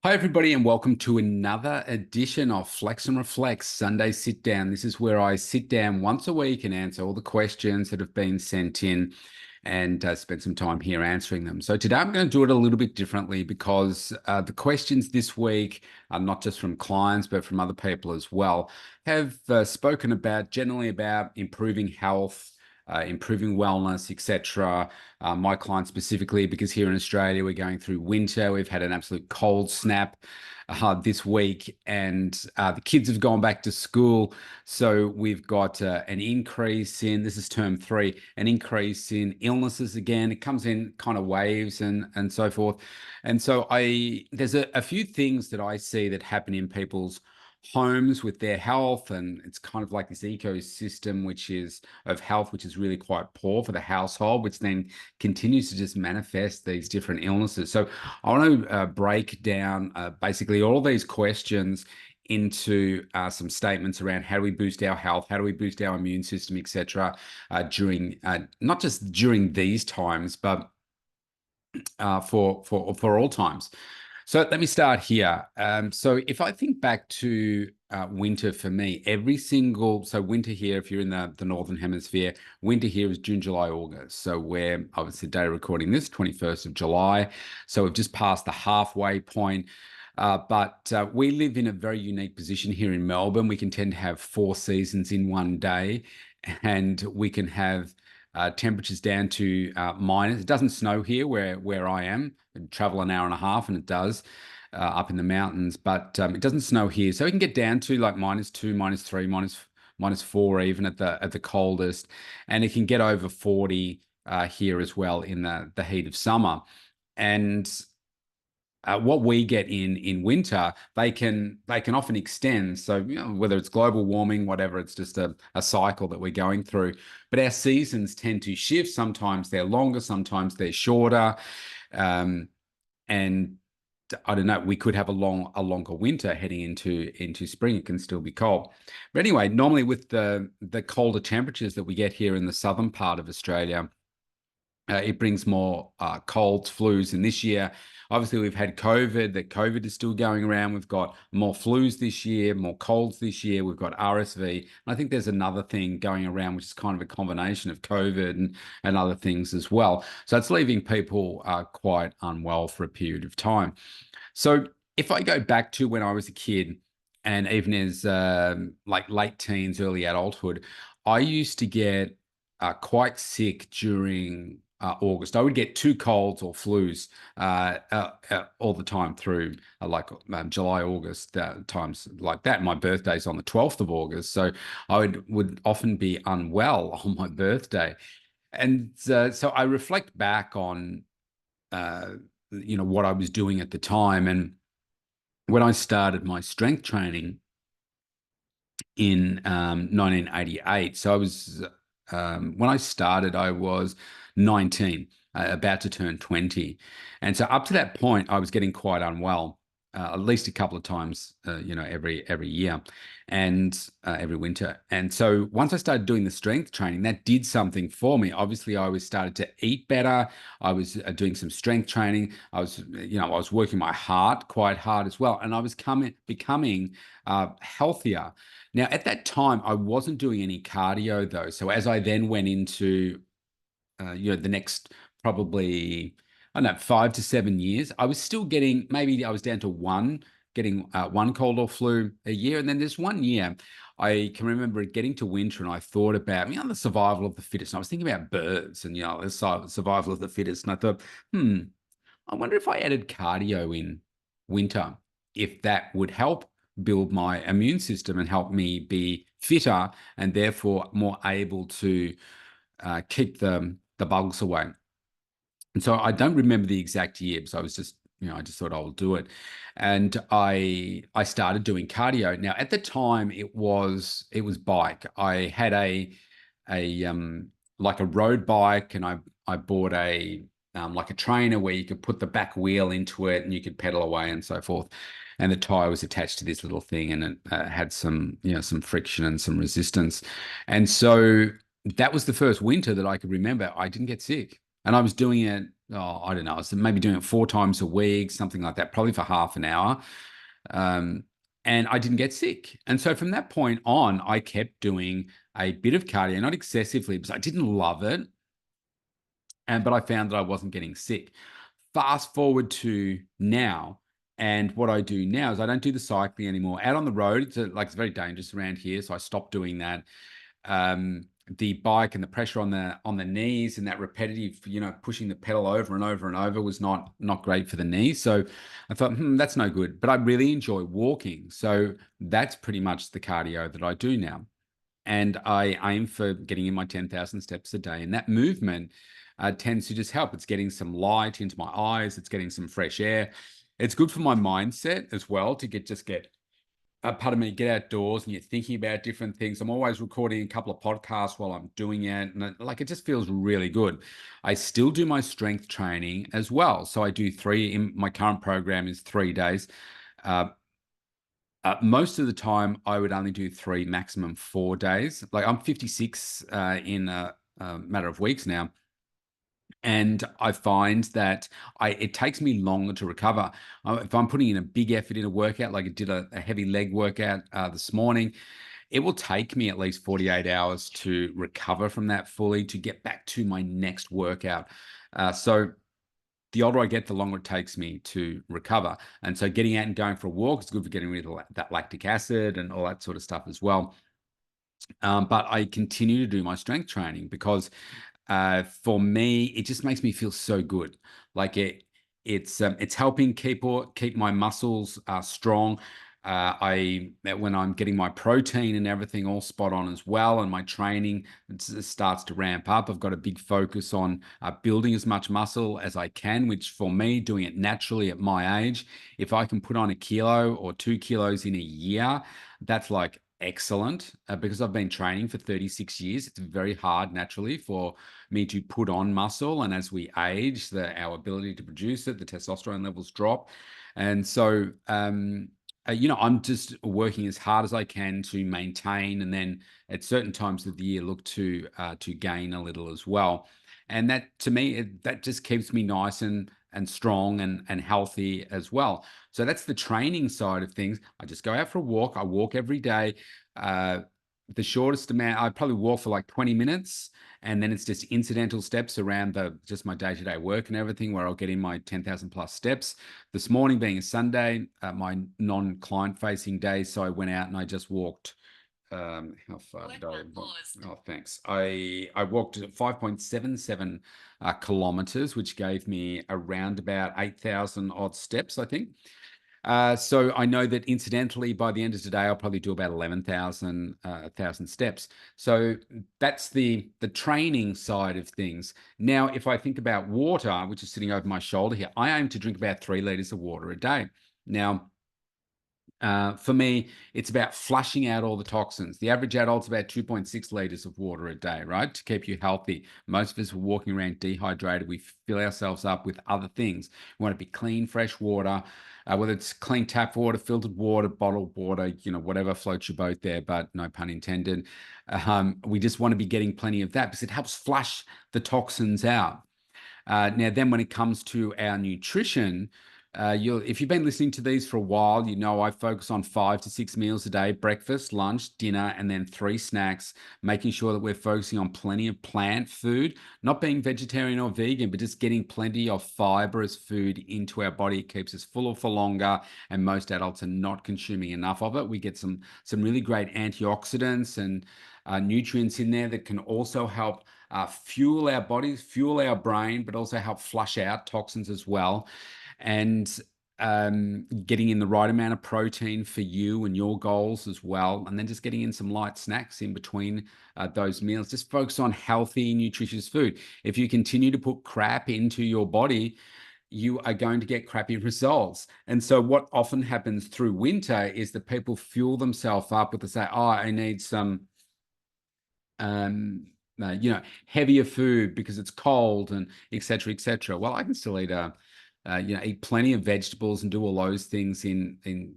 Hi, everybody, and welcome to another edition of Flex and Reflex Sunday Sit Down. This is where I sit down once a week and answer all the questions that have been sent in and spend some time here answering them. So today I'm going to do it a little bit differently because the questions this week are not just from clients, but from other people as well, have spoken about generally about improving health, improving wellness, etc. My clients specifically, because here in Australia, we're going through winter. We've had an absolute cold snap this week, and the kids have gone back to school. So we've got an increase in, this is term 3, an increase in illnesses again. It comes in kind of waves and so forth. And so there's a few things that I see that happen in people's homes with their health, and it's kind of like this ecosystem which is of health which is really quite poor for the household, which then continues to just manifest these different illnesses. So I want to break down basically all these questions into some statements around how do we boost our health, how do we boost our immune system, etc. During not just during these times, but for all times. So let me start here. So if I think back to winter for me, so winter here, if you're in the Northern Hemisphere, winter here is June, July, August. So we're obviously day recording this, 21st of July. So we've just passed the halfway point. But we live in a very unique position here in Melbourne. We can tend to have 4 seasons in one day, and we can have temperatures down to minus. It doesn't snow here where I am. I travel an hour and a half, and it does up in the mountains, but it doesn't snow here. So we can get down to like -2, -3, -4 even at the coldest, and it can get over 40 here as well in the heat of summer. And what we get in winter, they can often extend. So whether it's global warming, whatever, it's just a cycle that we're going through. But our seasons tend to shift. Sometimes they're longer, sometimes they're shorter, and I don't know. We could have a longer winter heading into spring. It can still be cold, but anyway, normally with the colder temperatures that we get here in the southern part of Australia, it brings more colds, flus. And this year, obviously, we've had COVID. That COVID is still going around. We've got more flus this year, more colds this year. We've got RSV. And I think there's another thing going around, which is kind of a combination of COVID and other things as well. So it's leaving people quite unwell for a period of time. So if I go back to when I was a kid, and even as like late teens, early adulthood, I used to get quite sick during August. I would get 2 colds or flus all the time through July, August, times like that. My birthday's on the 12th of August, so I would often be unwell on my birthday. And so I reflect back on what I was doing at the time. And when I started my strength training in 1988, so I was when I started, I was 19, about to turn 20. And so up to that point, I was getting quite unwell, at least a couple of times, every year and every winter. And so once I started doing the strength training, that did something for me. Obviously, I was started to eat better. I was doing some strength training. I was working my heart quite hard as well. And I was becoming healthiher. Now, at that time, I wasn't doing any cardio though. So as I then went into, the next probably, I don't know, 5 to 7 years, I was still getting, maybe I was down to getting one cold or flu a year. And then there's one year I can remember getting to winter, and I thought about, the survival of the fittest. And I was thinking about birds and, the survival of the fittest. And I thought, I wonder if I added cardio in winter, if that would help build my immune system and help me be fitter and therefore more able to keep the bugs away. And so I don't remember the exact year, because I was just, I just thought I'll do it. And I started doing cardio. Now at the time it was bike. I had a like a road bike, and I bought like a trainer where you could put the back wheel into it and you could pedal away and so forth. And the tire was attached to this little thing, and it had some friction and some resistance. And so that was the first winter that I could remember I didn't get sick. And I was doing it, oh, I don't know, I was maybe doing it 4 times a week, something like that, probably for half an hour. Um, and I didn't get sick. And so from that point on, I kept doing a bit of cardio, not excessively, because I didn't love it. But I found that I wasn't getting sick. Fast forward to now, and what I do now is I don't do the cycling anymore. Out on the road, it's very dangerous around here, so I stopped doing that. The bike and the pressure on the knees and that repetitive, pushing the pedal over and over and over was not great for the knees. So I thought, that's no good. But I really enjoy walking, so that's pretty much the cardio that I do now. And I aim for getting in my 10,000 steps a day. And that movement tends to just help. It's getting some light into my eyes. It's getting some fresh air. It's good for my mindset as well to get get outdoors and you're thinking about different things. I'm always recording a couple of podcasts while I'm doing it. And it just feels really good. I still do my strength training as well. So I do my current program is 3 days. Most of the time, I would only do 3, maximum 4 days. Like I'm 56 in a matter of weeks now, and I find that it takes me longer to recover. If I'm putting in a big effort in a workout, like I did a heavy leg workout this morning, it will take me at least 48 hours to recover from that fully to get back to my next workout. So the older I get, the longer it takes me to recover. And so getting out and going for a walk is good for getting rid of that lactic acid and all that sort of stuff as well. But I continue to do my strength training because for me, it just makes me feel so good. Like it's helping keep my muscles strong. When I'm getting my protein and everything all spot on as well, and my training starts to ramp up. I've got a big focus on building as much muscle as I can, which for me, doing it naturally at my age, if I can put on a kilo or 2 kilos in a year, that's like excellent because I've been training for 36 years. It's very hard naturally for me to put on muscle. And as we age, our ability to produce it, the testosterone levels drop. And so, I'm just working as hard as I can to maintain, and then at certain times of the year, look to gain a little as well. And that, to me, that just keeps me nice and strong and healthy as well. So that's the training side of things. I just go out for a walk. I walk every day. The shortest amount, I probably walk for like 20 minutes, and then it's just incidental steps around just my day-to-day work and everything, where I'll get in my 10,000 plus steps. This morning being a Sunday, my non-client facing day, so I went out and I just walked. How far did I walk? Oh, thanks. I walked 5.77 kilometers, which gave me around about 8,000 odd steps, I think. So I know that incidentally, by the end of today, I'll probably do about 11,000 steps. So that's the training side of things. Now, if I think about water, which is sitting over my shoulder here, I aim to drink about 3 liters of water a day. Now, for me, it's about flushing out all the toxins. The average adult's about 2.6 liters of water a day, right? To keep you healthy. Most of us are walking around dehydrated. We fill ourselves up with other things. We want to be clean, fresh water, whether it's clean tap water, filtered water, bottled water, whatever floats your boat there, but no pun intended. We just want to be getting plenty of that because it helps flush the toxins out. Now, then when it comes to our nutrition, if you've been listening to these for a while, I focus on 5 to 6 meals a day: breakfast, lunch, dinner, and then 3 snacks, making sure that we're focusing on plenty of plant food, not being vegetarian or vegan, but just getting plenty of fiber as food into our body. It keeps us fuller for longer, and most adults are not consuming enough of it. We get some really great antioxidants and nutrients in there that can also help fuel our bodies, fuel our brain, but also help flush out toxins as well. And getting in the right amount of protein for you and your goals as well. And then just getting in some light snacks in between those meals. Just focus on healthy, nutritious food. If you continue to put crap into your body, you are going to get crappy results. And so what often happens through winter is that people fuel themselves up with, say, oh, I need some heavier food because it's cold, and et cetera, et cetera. Well, I can still eat plenty of vegetables and do all those things in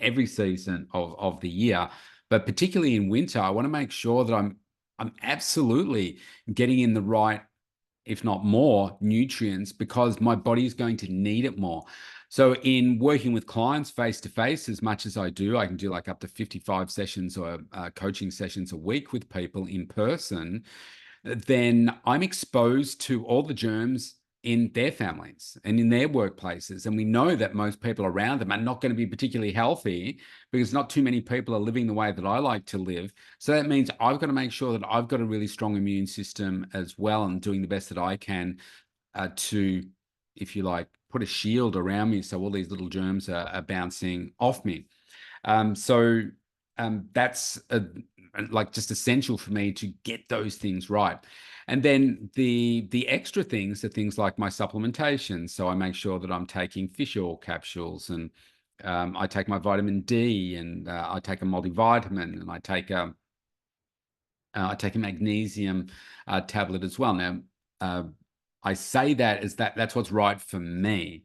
every season of the year. But particularly in winter, I want to make sure that I'm absolutely getting in the right if not more, nutrients because my body is going to need it more. So in working with clients face to face, as much as I can do like up to 55 sessions or coaching sessions a week with people in person. Then I'm exposed to all the germs in their families and in their workplaces. And we know that most people around them are not going to be particularly healthy because not too many people are living the way that I like to live. So that means I've got to make sure that I've got a really strong immune system as well and doing the best that I can to, if you like, put a shield around me so all these little germs are bouncing off me. That's like just essential for me to get those things right. And then the extra things are things like my supplementation. So I make sure that I'm taking fish oil capsules, and I take my vitamin D, and I take a multivitamin, and I take a magnesium tablet as well. Now, I say that as that's what's right for me,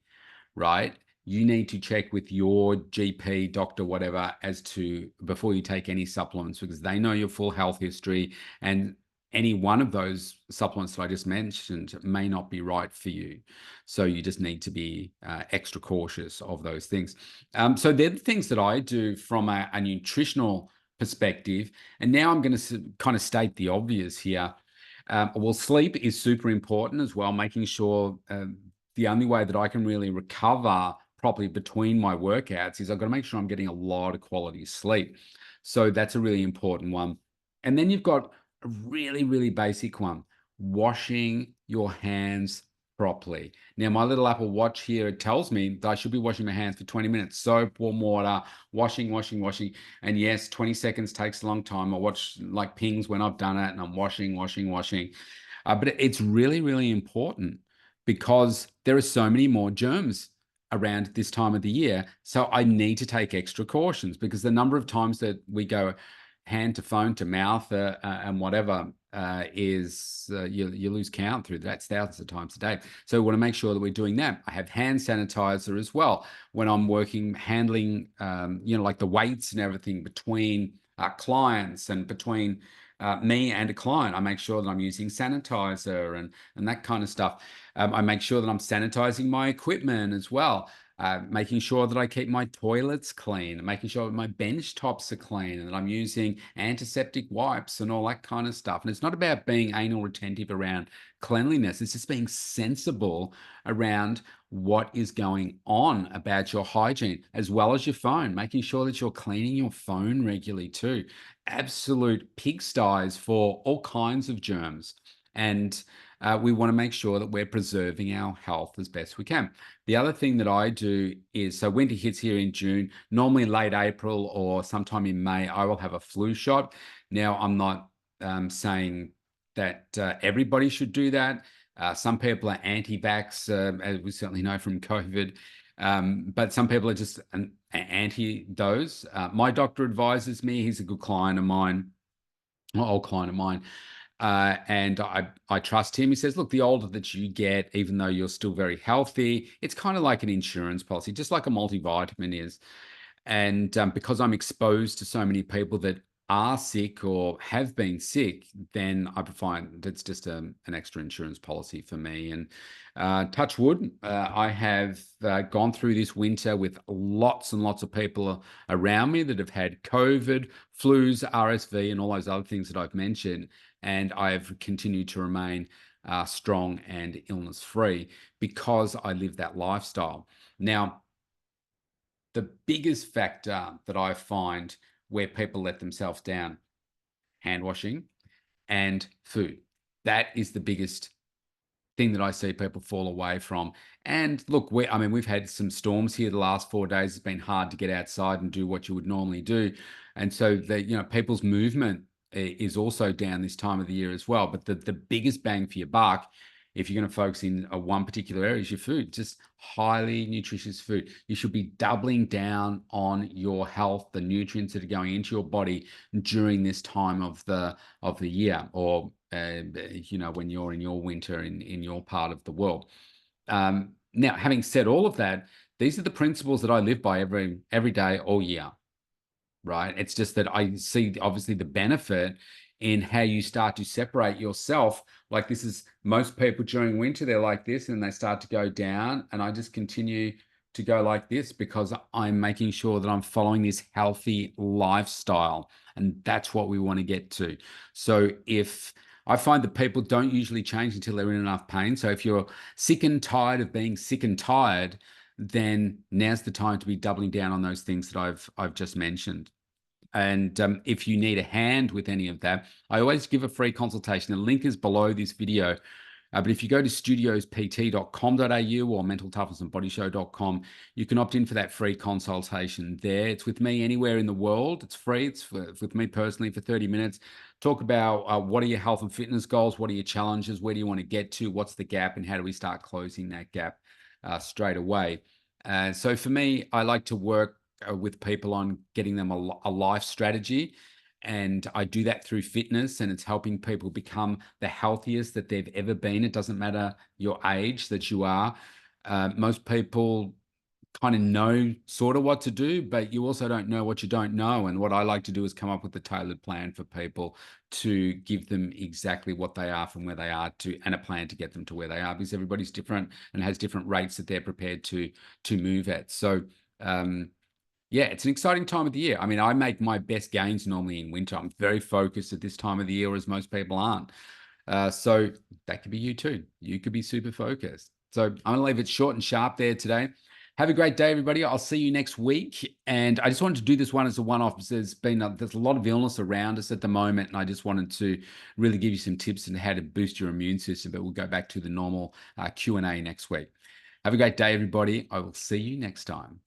right? You need to check with your GP, doctor, whatever, as to before you take any supplements, because they know your full health history, and any one of those supplements that I just mentioned may not be right for you. So you just need to be extra cautious of those things. So they're the things that I do from a nutritional perspective. And now I'm going to kind of state the obvious here. Well, sleep is super important as well, making sure the only way that I can really recover properly between my workouts is I've got to make sure I'm getting a lot of quality sleep. So that's a really important one. And then you've got a really, really basic one, washing your hands properly. Now, my little Apple Watch here, it tells me that I should be washing my hands for 20 minutes, soap, warm water, washing. And yes, 20 seconds takes a long time. I watch like pings when I've done it and I'm washing. But it's really, really important because there are so many more germs around this time of the year. So I need to take extra cautions because the number of times that we go hand to phone to mouth and whatever you lose count through. That's thousands of times a day. So we want to make sure that we're doing that. I have hand sanitizer as well when I'm working, handling, like the weights and everything between clients and between me and a client. I make sure that I'm using sanitizer and that kind of stuff. I make sure that I'm sanitizing my equipment as well. Making sure that I keep my toilets clean, making sure that my bench tops are clean, and that I'm using antiseptic wipes and all that kind of stuff. And it's not about being anal retentive around cleanliness. It's just being sensible around what is going on about your hygiene, as well as your phone, making sure that you're cleaning your phone regularly too. Absolute pigsties for all kinds of germs. And we want to make sure that we're preserving our health as best we can. The other thing that I do is, so winter hits here in June, normally late April or sometime in May, I will have a flu shot. Now, I'm not saying that everybody should do that. Some people are anti-vax, as we certainly know from COVID. But some people are just anti those. My doctor advises me, he's a good client of mine, an old client of mine. And I trust him. He says, look, the older that you get, even though you're still very healthy, it's kind of like an insurance policy, just like a multivitamin is. And because I'm exposed to so many people that are sick or have been sick, then I find it's just an extra insurance policy for me. And touch wood, I have gone through this winter with lots and lots of people around me that have had COVID, flus, RSV, and all those other things that I've mentioned. And I've continued to remain strong and illness-free because I live that lifestyle. Now, the biggest factor that I find where people let themselves down, hand washing and food. That is the biggest thing that I see people fall away from. And look, we've had some storms here the last 4 days. It's been hard to get outside and do what you would normally do. And so people's movement is also down this time of the year as well. But the biggest bang for your buck, if you're going to focus in one particular area, is your food, just highly nutritious food. You should be doubling down on your health, the nutrients that are going into your body during this time of the year, or when you're in your winter in your part of the world. Now, having said all of that, these are the principles that I live by every day, all year. Right. It's just that I see obviously the benefit in how you start to separate yourself. Like this is most people during winter, they're like this and they start to go down. And I just continue to go like this because I'm making sure that I'm following this healthy lifestyle. And that's what we want to get to. So if I find that people don't usually change until they're in enough pain. So if you're sick and tired of being sick and tired, then now's the time to be doubling down on those things that I've just mentioned. And if you need a hand with any of that, I always give a free consultation. The link is below this video. But if you go to studiospt.com.au or mentaltoughnessandbodyshow.com, you can opt in for that free consultation there. It's with me anywhere in the world. It's free. It's with me personally for 30 minutes. Talk about what are your health and fitness goals? What are your challenges? Where do you want to get to? What's the gap? And how do we start closing that gap straight away? So for me, I like to work with people on getting them a life strategy. And I do that through fitness, and it's helping people become the healthiest that they've ever been. It doesn't matter your age that you are. Most people kind of know sort of what to do, but you also don't know what you don't know. And what I like to do is come up with a tailored plan for people to give them exactly what they are from where they are to, and a plan to get them to where they are, because everybody's different and has different rates that they're prepared to move at. So, yeah, it's an exciting time of the year. I mean, I make my best gains normally in winter. I'm very focused at this time of the year, as most people aren't. So that could be you too. You could be super focused. So I'm going to leave it short and sharp there today. Have a great day, everybody. I'll see you next week. And I just wanted to do this one as a one-off because there's a lot of illness around us at the moment. And I just wanted to really give you some tips on how to boost your immune system. But we'll go back to the normal Q&A next week. Have a great day, everybody. I will see you next time.